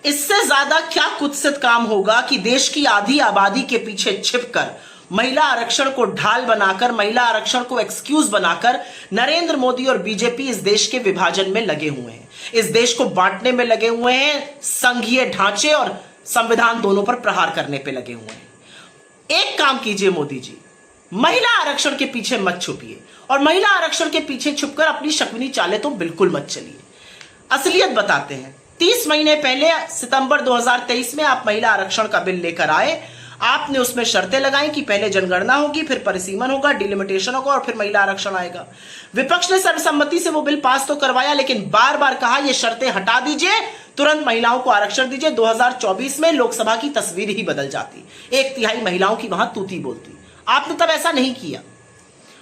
इससे ज्यादा क्या कुत्सित काम होगा कि देश की आधी आबादी के पीछे छिपकर महिला आरक्षण को ढाल बनाकर, महिला आरक्षण को एक्सक्यूज बनाकर नरेंद्र मोदी और बीजेपी इस देश के विभाजन में लगे हुए हैं, इस देश को बांटने में लगे हुए हैं, संघीय ढांचे और संविधान दोनों पर प्रहार करने पे लगे हुए हैं। एक काम कीजिए मोदी जी, महिला आरक्षण के पीछे मत छुपिए और महिला आरक्षण के पीछे छुपकर अपनी शकुनी चालें तो बिल्कुल मत चलिए। असलियत बताते हैं। 30 महीने पहले सितंबर 2023 में आप महिला आरक्षण का बिल लेकर आए। आपने उसमें शर्तें लगाई कि पहले जनगणना होगी, फिर परिसीमन होगा, डिलिमिटेशन होगा और फिर महिला आरक्षण आएगा। विपक्ष ने सर्वसम्मति से वो बिल पास तो करवाया, लेकिन बार बार कहा ये शर्तें हटा दीजिए, तुरंत महिलाओं को आरक्षण दीजिए। 2024 में लोकसभा की तस्वीर ही बदल जाती, 1/3 महिलाओं की वहां तूती बोलती। आपने तब ऐसा नहीं किया।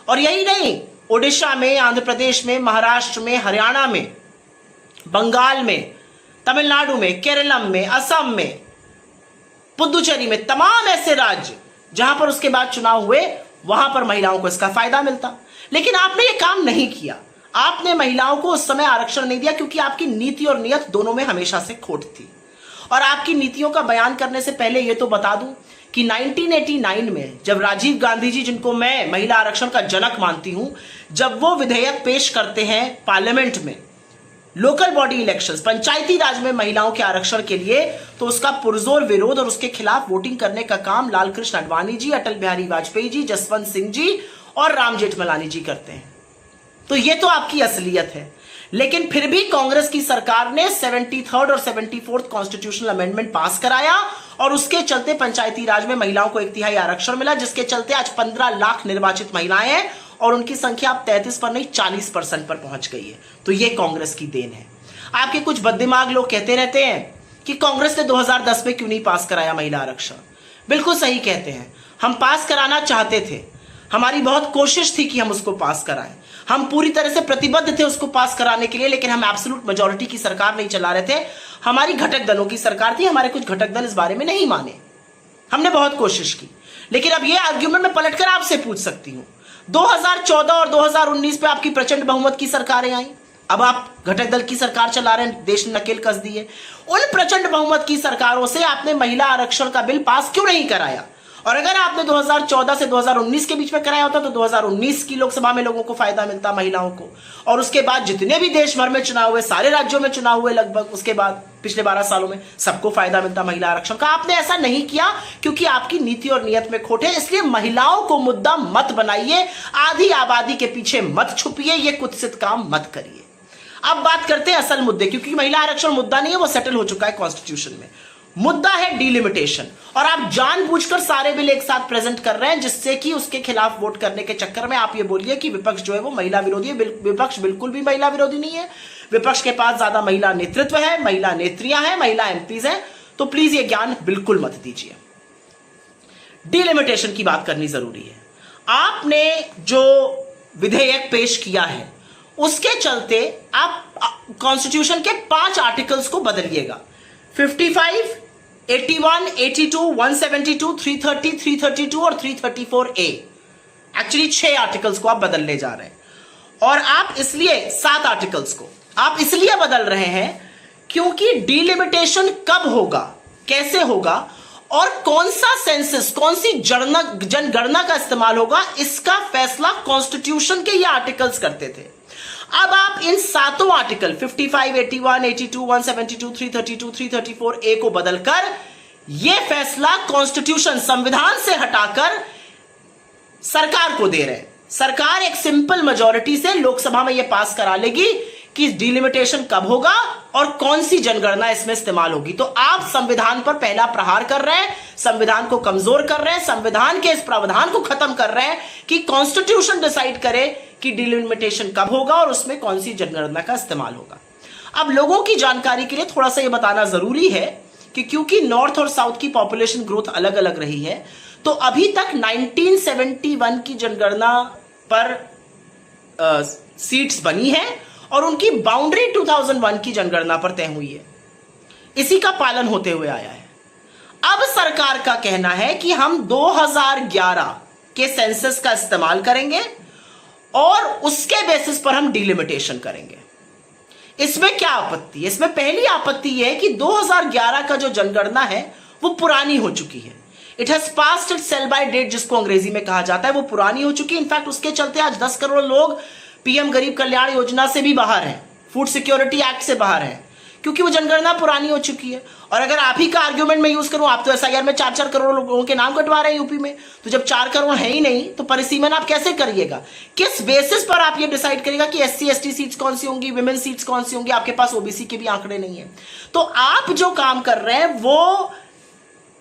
और यही नहीं, ओडिशा में, आंध्र प्रदेश में, महाराष्ट्र में, हरियाणा में, बंगाल में, तमिलनाडु में, केरलम में, असम में, पुदुचेरी में, तमाम ऐसे राज्य जहां पर उसके बाद चुनाव हुए, वहां पर महिलाओं को इसका फायदा मिलता। लेकिन आपने ये काम नहीं किया। आपने महिलाओं को उस समय आरक्षण नहीं दिया क्योंकि आपकी नीति और नियत दोनों में हमेशा से खोट थी। और आपकी नीतियों का बयान करने से पहले यह तो बता दूं कि 1989 में जब राजीव गांधी जी, जिनको मैं महिला आरक्षण का जनक मानती हूं, जब वो विधेयक पेश करते हैं पार्लियामेंट में, लोकल बॉडी इलेक्शंस, पंचायती राज में महिलाओं के आरक्षण के लिए, तो उसका पुरजोर विरोध और उसके खिलाफ वोटिंग करने का काम लालकृष्ण आडवाणी जी, अटल बिहारी वाजपेयी जी, जसवंत सिंह जी और राम जेठमलानी जी करते हैं। तो ये तो आपकी असलियत है। लेकिन फिर भी कांग्रेस की सरकार ने 73rd और 74th कॉन्स्टिट्यूशनल अमेंडमेंट पास कराया और उसके चलते पंचायती राज में महिलाओं को 1/3 आरक्षण मिला, जिसके चलते आज 15 लाख निर्वाचित महिलाएं हैं और उनकी संख्या अब 33 पर नहीं 40% पर पहुंच गई है। तो ये कांग्रेस की देन है। आपके कुछ बददिमाग लोग कहते रहते हैं कि कांग्रेस ने 2010 में क्यों नहीं पास कराया महिला आरक्षण। बिल्कुल सही कहते हैं, हम पास कराना चाहते थे, हमारी बहुत कोशिश थी कि हम उसको पास कराएं, हम पूरी तरह से प्रतिबद्ध थे उसको पास कराने के लिए, लेकिन हम एब्सोल्यूट मेजॉरिटी की सरकार नहीं चला रहे थे, हमारी घटक दलों की सरकार थी। हमारे कुछ घटक दल इस बारे में नहीं माने, हमने बहुत कोशिश की। लेकिन अब ये आर्ग्यूमेंट मैं पलटकर आपसे पूछ सकती हूं, 2014 और 2019 पे आपकी प्रचंड बहुमत की सरकारें आई, अब आप घटक दल की सरकार चला रहे हैं, देश ने नकेल कस दी है। उन प्रचंड बहुमत की सरकारों से आपने महिला आरक्षण का बिल पास क्यों नहीं कराया? और अगर आपने 2014 से 2019 के बीच में कराया होता तो 2019 की लोकसभा में लोगों को फायदा मिलता, महिलाओं को। और उसके बाद जितने भी देश भर में चुनाव हुए, सारे राज्यों में चुनाव हुए लगभग, उसके बाद पिछले 12 सालों में सबको फायदा मिलता महिला आरक्षण का। आपने ऐसा नहीं किया क्योंकि आपकी नीति और नियत में खोट है। इसलिए महिलाओं को मुद्दा मत बनाइए, आधी आबादी के पीछे मत छुपिए, ये कुत्सित काम मत करिए। अब बात करते हैं असल मुद्दे, क्योंकि महिला आरक्षण मुद्दा नहीं है, वो सेटल हो चुका है कॉन्स्टिट्यूशन में। मुद्दा है डिलिमिटेशन, और आप जानबूझकर सारे बिल एक साथ प्रेजेंट कर रहे हैं जिससे कि उसके खिलाफ वोट करने के चक्कर में आप ये बोलिए कि विपक्ष जो है वो महिला विरोधी है। विपक्ष बिल्कुल भी महिला विरोधी नहीं है। विपक्ष के पास ज्यादा महिला नेतृत्व है, महिला नेत्रियां हैं, महिला एमपीज हैं। तो प्लीज ये ज्ञान बिल्कुल मत दीजिए। डिलिमिटेशन की बात करनी जरूरी है। आपने जो विधेयक पेश किया है उसके चलते आप कॉन्स्टिट्यूशन के 5 आर्टिकल्स को बदलिएगा, 55, 81, 82, 172, 330, 332 और 334A। एक्चुअली 6 आर्टिकल्स को आप बदलने जा रहे हैं। और आप इसलिए 7 आर्टिकल्स को आप इसलिए बदल रहे हैं क्योंकि डिलिमिटेशन कब होगा, कैसे होगा और कौन सा सेंसस, कौन सी जनगणना का इस्तेमाल होगा, इसका फैसला कॉन्स्टिट्यूशन के ये आर्टिकल्स करते थे। अब आप इन 7 आर्टिकल 55, 81, 82, 172, 332, 334A को बदलकर यह फैसला कॉन्स्टिट्यूशन, संविधान से हटाकर सरकार को दे रहे हैं। सरकार एक सिंपल मेजॉरिटी से लोकसभा में यह पास करा लेगी कि डिलिमिटेशन कब होगा और कौन सी जनगणना इसमें इस्तेमाल होगी। तो आप संविधान पर पहला प्रहार कर रहे हैं, संविधान को कमजोर कर रहे हैं, संविधान के इस प्रावधान को खत्म कर रहे हैं कि कॉन्स्टिट्यूशन डिसाइड करे कि डिलिमिटेशन कब होगा और उसमें कौन सी जनगणना का इस्तेमाल होगा। अब लोगों की जानकारी के लिए थोड़ा सा यह बताना जरूरी है कि क्योंकि नॉर्थ और साउथ की पॉपुलेशन ग्रोथ अलग अलग रही है, तो अभी तक 1971 की जनगणना पर सीट्स बनी है और उनकी बाउंड्री 2001 की जनगणना पर तय हुई है। इसी का पालन होते हुए आया है। अब सरकार का कहना है कि हम 2011 के सेंसस का इस्तेमाल करेंगे और उसके बेसिस पर हम डिलिमिटेशन करेंगे। इसमें क्या आपत्ति है? इसमें पहली आपत्ति यह है कि 2011 का जो जनगणना है वो पुरानी हो चुकी है। It has passed its sell by date, जिसको अंग्रेजी में कहा जाता है, वो पुरानी हो चुकी है। इनफैक्ट उसके चलते आज 10 करोड़ लोग पीएम गरीब कल्याण योजना से भी बाहर हैं, फूड सिक्योरिटी एक्ट से बाहर हैं, क्योंकि वो जनगणना पुरानी हो चुकी है। और अगर आप ही का आर्ग्यूमेंट में यूज करूं, आप तो एसआईआर में 4-4 करोड़ लोगों के नाम कटवा रहे हैं यूपी में, तो जब 4 करोड़ है ही नहीं तो परिसीमन आप कैसे करिएगा? किस बेसिस पर आप ये डिसाइड करेगा कि एससी एसटी सीट्स कौन सी होंगी, विमेन सीट्स कौन सी होंगी? आपके पास ओबीसी के भी आंकड़े नहीं है। तो आप जो काम कर रहे हैं वो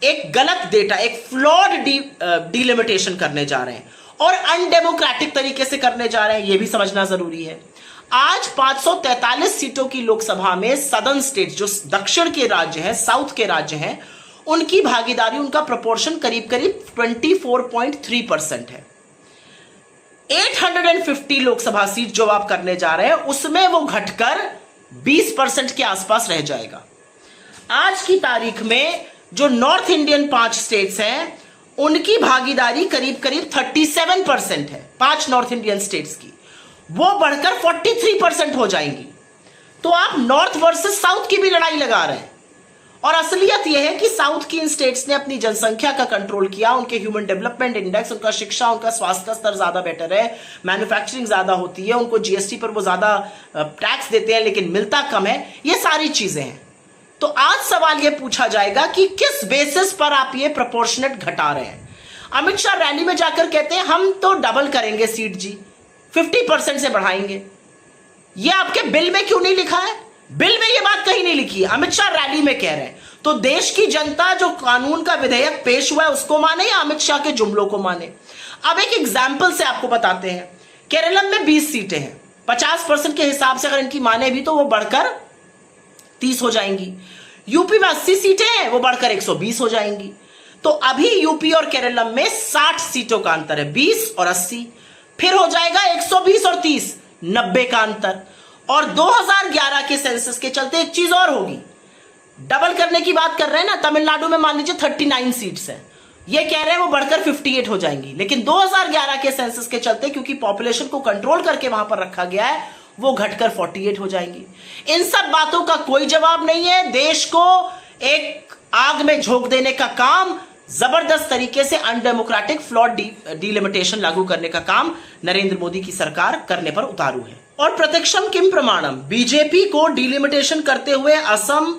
एक गलत डेटा, एक फ्लॉड डिलिमिटेशन करने जा रहे हैं और अनडेमोक्रेटिक तरीके से करने जा रहे हैं, यह भी समझना जरूरी है। आज 543 सीटों की लोकसभा में सदर्न स्टेट, जो दक्षिण के राज्य हैं, साउथ के राज्य हैं, उनकी भागीदारी, उनका प्रोपोर्शन करीब करीब 24.3% है। 850 लोकसभा सीट जो आप करने जा रहे हैं उसमें वो घटकर 20% के आसपास रह जाएगा। आज की तारीख में जो नॉर्थ इंडियन 5 स्टेट्स हैं उनकी भागीदारी करीब करीब 37% है, 5 नॉर्थ इंडियन स्टेट्स की, वो बढ़कर 43% हो जाएंगी। तो आप नॉर्थ वर्सेस साउथ की भी लड़ाई लगा रहे हैं। और असलियत यह है कि साउथ की इन स्टेट्स ने अपनी जनसंख्या का कंट्रोल किया, उनके ह्यूमन डेवलपमेंट इंडेक्स, उनका शिक्षा, उनका स्वास्थ्य का स्तर ज्यादा बेटर है, मैन्युफैक्चरिंग ज्यादा होती है, उनको जीएसटी पर वो ज्यादा टैक्स देते हैं लेकिन मिलता कम है, ये सारी चीजें हैं। तो आज सवाल यह पूछा जाएगा कि किस बेसिस पर आप ये प्रोपोर्शनेट घटा रहे हैं? अमित शाह रैली में जाकर कहते हैं हम तो डबल करेंगे सीट जी, 50% से बढ़ाएंगे। ये आपके बिल में क्यों नहीं लिखा है? बिल में ये बात कहीं नहीं लिखी है, अमित शाह रैली में कह रहे हैं। तो देश की जनता जो कानून का विधेयक पेश हुआ है उसको माने या अमित शाह के जुमलों को माने? अब एक एग्जाम्पल से आपको बताते हैं। केरलम में 20 सीटें हैं, 50% के हिसाब से अगर इनकी माने भी तो वो बढ़कर 30 हो जाएंगी। यूपी में 80 सीटें हैं, वो बढ़कर 120 हो जाएंगी। तो अभी यूपी और केरलम में 60 सीटों का अंतर है, 20 और 80, फिर हो जाएगा 120 और 30, 90 का अंतर। और 2011 के सेंसस के चलते एक चीज और होगी, डबल करने की बात कर रहे हैं ना, तमिलनाडु में मान लीजिए 39 सीट्स हैं, ये कह रहे हैं वो बढ़कर 58 हो जाएंगी, लेकिन 2011 के सेंसस के चलते क्योंकि पॉपुलेशन को कंट्रोल करके वहां पर रखा गया है, वो घटकर 48 हो जाएंगी। इन सब बातों का कोई जवाब नहीं है। देश को एक आग में झोंक देने का काम, जबरदस्त तरीके से अनडेमोक्रेटिक फ्लॉड डिलिमिटेशन लागू करने का काम नरेंद्र मोदी की सरकार करने पर उतारू है। और प्रत्यक्षम किम प्रमाणम, बीजेपी को डिलिमिटेशन करते हुए असम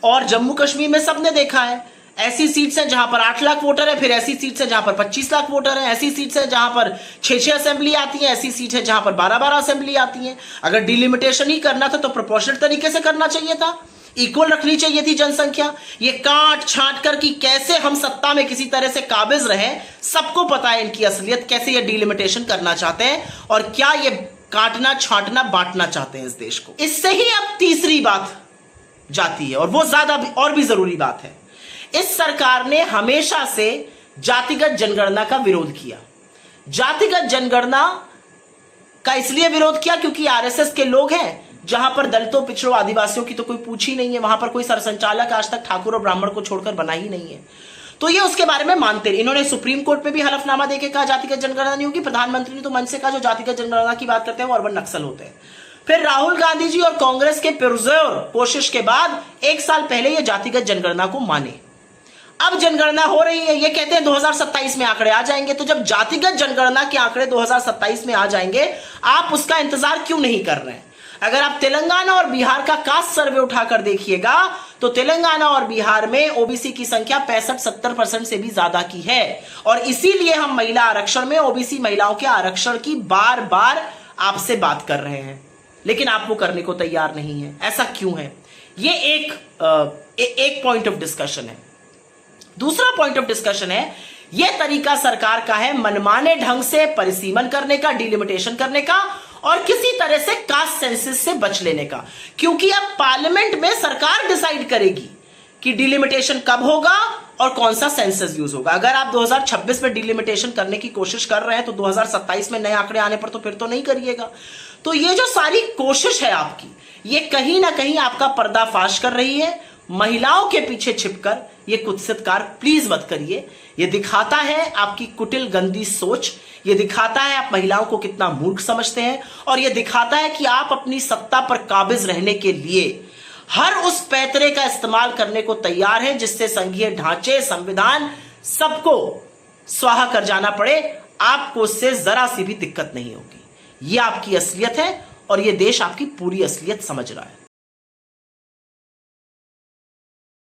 और जम्मू कश्मीर में सबने देखा है। ऐसी सीट्स हैं जहां पर 8 लाख वोटर है, फिर ऐसी सीट्स हैं जहां पर 25 लाख वोटर है, ऐसी सीट्स हैं जहां पर 6-6 असेंबली आती है, ऐसी सीट है जहां पर 12-12 असेंबली आती है। अगर डिलिमिटेशन ही करना था तो प्रोपोर्शनल तरीके से करना चाहिए था, इक्वल रखनी चाहिए थी जनसंख्या। ये काट छांट कर कि कैसे हम सत्ता में किसी तरह से काबिज रहे, सबको पता है इनकी असलियत, कैसे ये डिलिमिटेशन करना चाहते हैं और क्या ये काटना छांटना बांटना चाहते हैं इस देश को। इससे ही अब तीसरी बात जाती है और वो ज्यादा और भी जरूरी बात है। इस सरकार ने हमेशा से जातिगत जनगणना का विरोध किया। जातिगत जनगणना का इसलिए विरोध किया क्योंकि आरएसएस के लोग हैं, जहां पर दलितों, पिछड़ों, आदिवासियों की तो कोई पूछ ही नहीं है, वहां पर कोई सरसंचालक आज तक ठाकुर और ब्राह्मण को छोड़कर बना ही नहीं है, तो ये उसके बारे में मानते हैं। इन्होंने सुप्रीम कोर्ट में भी हलफनामा देके कहा जातिगत जनगणना नहीं होगी। प्रधानमंत्री ने तो मन से कहा जो जातिगत जनगणना की बात करते हैं वो अर्बन नक्सल होते हैं। फिर राहुल गांधी जी और कांग्रेस के पुरजोर कोशिश के बाद 1 साल पहले ये जातिगत जनगणना को माने। अब जनगणना हो रही है, ये कहते हैं 2027 में आंकड़े आ जाएंगे। तो जब जातिगत जनगणना के आंकड़े 2027 में आ जाएंगे, आप उसका इंतजार क्यों नहीं कर रहे हैं? अगर आप तेलंगाना और बिहार का कास्ट सर्वे उठाकर देखिएगा तो तेलंगाना और बिहार में ओबीसी की संख्या 65-70% से भी ज्यादा की है। और इसीलिए हम महिला आरक्षण में ओबीसी महिलाओं के आरक्षण की बार बार आपसे बात कर रहे हैं, लेकिन आप वो करने को तैयार नहीं है। ऐसा क्यों है? ये एक पॉइंट ऑफ डिस्कशन है। दूसरा पॉइंट ऑफ डिस्कशन है, यह तरीका सरकार का है मनमाने ढंग से परिसीमन करने का, डिलिमिटेशन करने का और किसी तरह से कास्ट सेंसस से बच लेने का, क्योंकि अब पार्लियामेंट में सरकार डिसाइड करेगी कि डिलिमिटेशन कब होगा और कौन सा सेंसस यूज होगा। अगर आप 2026 में डिलिमिटेशन करने की कोशिश कर रहे हैं तो 2027 में नए आंकड़े आने पर तो फिर तो नहीं करिएगा। तो ये जो सारी कोशिश है आपकी, ये कहीं ना कहीं आपका पर्दाफाश कर रही है, महिलाओं के पीछे छिपकर ये कुत्सित कार्य प्लीज मत करिए। ये दिखाता है आपकी कुटिल गंदी सोच, ये दिखाता है आप महिलाओं को कितना मूर्ख समझते हैं, और ये दिखाता है कि आप अपनी सत्ता पर काबिज रहने के लिए हर उस पैतरे का इस्तेमाल करने को तैयार हैं जिससे संघीय ढांचे, संविधान सबको स्वाहा कर जाना पड़े। आपको उससे जरा सी भी दिक्कत नहीं होगी। ये आपकी असलियत है और ये देश आपकी पूरी असलियत समझ रहा है।